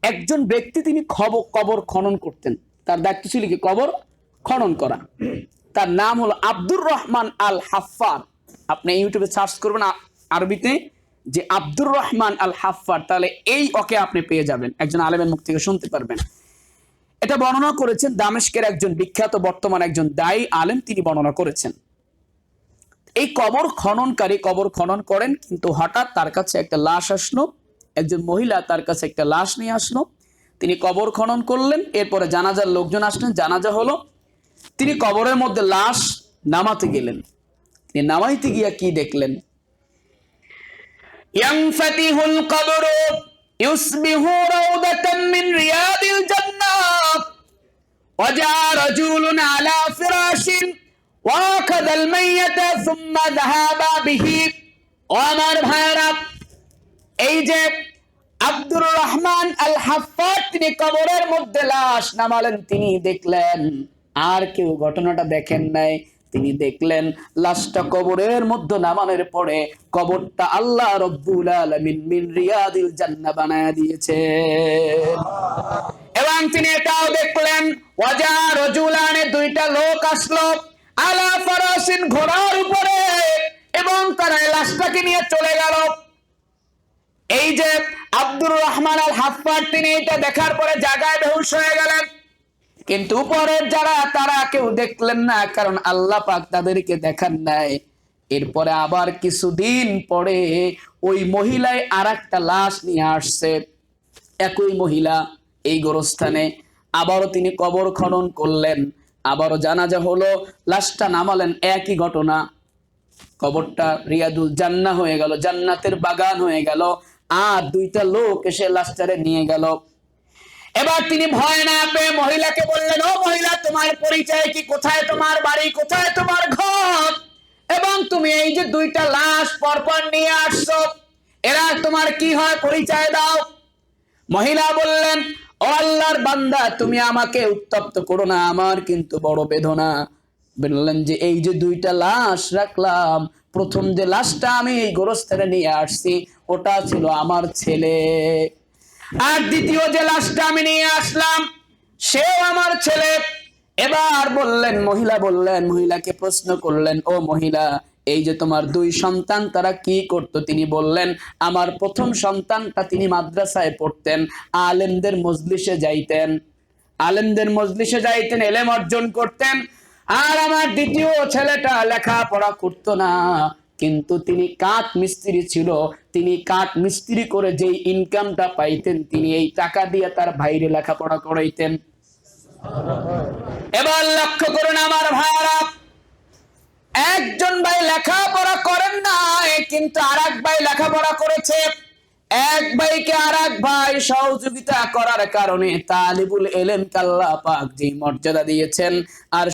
একজন ব্যক্তি তিনি কবর খনন করতেন, তার দায়িত্ব ছিল কি কবর খনন করা। তার নাম হলো আব্দুর রহমান আল হাফফার। আপনি ইউটিউবে সার্চ করবেন আরবিতে যে আব্দুর রহমান আল হাফফার, তাহলে ওকে আপনি পেয়ে যাবেন, একজন আলেমের মুখ থেকে শুনতে পারবেন। এটা বর্ণনা করেছেন দামেস্কের একজন বিখ্যাত বর্তমান একজন দায়ী আলেম, তিনি বর্ণনা করেছেন। এই কবর খননকারী কবর খনন করেন, কিন্তু হঠাৎ তার কাছে একটা লাশ আসলো, একজন মহিলা তার কাছে একটা লাশ নিয়ে আসলো। তিনি কবর খনন করলেন, এরপরে জানাজার লোকজন আসলেন, জানাজা হলো। তিনি কবরের মধ্যে লাশ নামাতে গেলেন। তিনি নামাইতে গিয়া কি দেখলেন? ইয়ানফাতিহুল কবরু ইউসবিহু রাউদাতাম মিন রিয়াদিল জান্নাহ ওয়া জা রাজুলুন আলা ফিরাশিন ওয়া আখাযাল মাইয়াতা সুম্মা যাহাবা বিহি। ও আমার ভাইরা, এই যে আব্দুর রহমান আল হাফফার তিনি কবরের মধ্যে লাশ নামালেন, তিনি দেখলেন। আর কেউ ঘটনাটা দেখেন নাই। তিনি দেখলেন লাশটা কবরের মধ্যে নামানোর পরে কবরটা আল্লাহ রব্বুল আলামিন মিন রিয়াদিল জান্নাহ বানায়া দিয়েছে। এবং তিনি এটাও দেখলেন ওয়াজা রাজুলানে, দুইটা লোক আসলো, আলা ফারাসিন, ঘোড়ার উপরে, এবং তারা লাশটাকে নিয়ে চলে গেল। এই যে আব্দুর রহমান আল হাফফার তিনি এটা দেখার পরে জায়গায় বেহুশ হয়ে গেলেন, কিন্তু উপরের যারা তারা কেউ দেখলেন না, কারণ আল্লাহ পাক তাদেরকে দেখান নাই। এরপরে আবার কিছুদিন পরে ওই মহিলায় আরেকটা লাশ নিয়ে আসছে, একই মহিলা এই গোরস্থানে। আবারও তিনি কবর খনন করলেন, আবারও জানাজা হলো, লাশটা নামালেন, একই ঘটনা। কবরটা রিয়াদুল জান্নাহ হয়ে গেল, জান্নাতের বাগান হয়ে গেল। আর দুইটা লোক এসে লাশটারে নিয়ে গেল। এবার তিনি ভয় না পেয়ে মহিলাকে বললেন, ও মহিলা, তোমার পরিচয় কি? কোথায় তোমার বাড়ি? কোথায় তোমার ঘর? এবং তুমি এই যে দুইটা লাশ পরপর নিয়ে আসছো, এরা তোমার কি হয়? পরিচয় দাও। মহিলা বললেন, ও আল্লাহর বান্দা, তুমি আমাকে উত্তপ্ত করো না, আমার কিন্তু বড় বেদনা। বললেন যে এই যে দুইটা লাশ রাখলাম, প্রথম যে লাশটা আমি এই গোরস্থানে নিয়ে আসছি ওটা ছিল আমার ছেলে, আর দ্বিতীয় যে লাশটা আমি নিয়ে আসলাম সেও আমার ছেলে। এবার বললেন, মহিলাকে প্রশ্ন করলেন, ও মহিলা, এই যে তোমার দুই সন্তান তারা কি করতো? তিনি বললেন, আমার প্রথম সন্তানটা তিনি মাদ্রাসায় পড়তেন, আলেমদের মজলিসে যাইতেন, ইলম অর্জন করতেন। আর আমার দ্বিতীয় ছেলেটা লেখাপড়া করতো না, কিন্তু তিনি কাঠ মিস্ত্রি ছিল। তিনি কাঠ মিস্ত্রি করে যেই ইনকামটা পাইতেন, তিনি এই টাকা দিয়ে তার ভাইরে লেখাপড়া করাইতেন। এবার লক্ষ্য করুন আমার ভাইরা, একজন ভাই লেখাপড়া করেন নাই, কিন্তু আরেক ভাই লেখাপড়া করেছে। এক ভাইকে আরেক ভাই সহযোগিতা করার কারণে তালিবুল ইলম আল্লাহ পাক যে মর্যাদা দিয়েছেন, আর